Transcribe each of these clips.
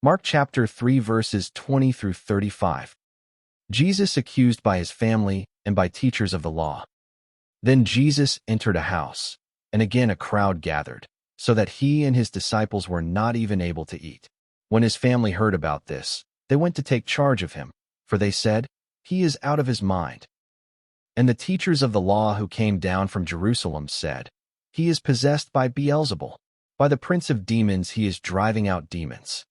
Mark chapter 3 verses 20 through 35. Jesus accused by his family and by teachers of the law. Then Jesus entered a house, and again a crowd gathered, so that he and his disciples were not even able to eat. When his family heard about this, they went to take charge of him, for they said, "He is out of his mind." And the teachers of the law who came down from Jerusalem said, "He is possessed by Beelzebul. By the prince of demons he is driving out demons."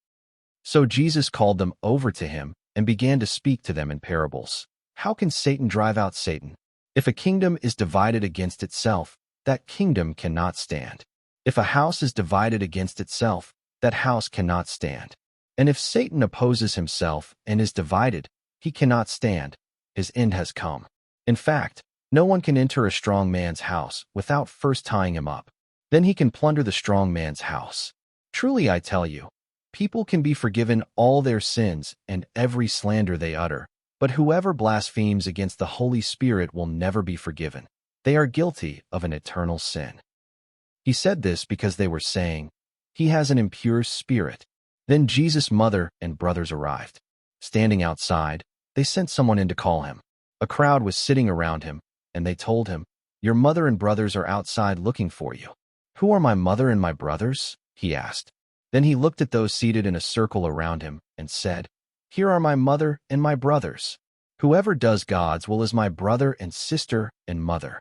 So Jesus called them over to him and began to speak to them in parables. How can Satan drive out Satan? If a kingdom is divided against itself, that kingdom cannot stand. If a house is divided against itself, that house cannot stand. And if Satan opposes himself and is divided, he cannot stand. His end has come. In fact, no one can enter a strong man's house without first tying him up. Then he can plunder the strong man's house. Truly I tell you, people can be forgiven all their sins and every slander they utter, but whoever blasphemes against the Holy Spirit will never be forgiven. They are guilty of an eternal sin. He said this because they were saying, "He has an impure spirit." Then Jesus' mother and brothers arrived. Standing outside, they sent someone in to call him. A crowd was sitting around him, and they told him, "Your mother and brothers are outside looking for you." "Who are my mother and my brothers?" he asked. Then he looked at those seated in a circle around him and said, "Here are my mother and my brothers. Whoever does God's will is my brother and sister and mother."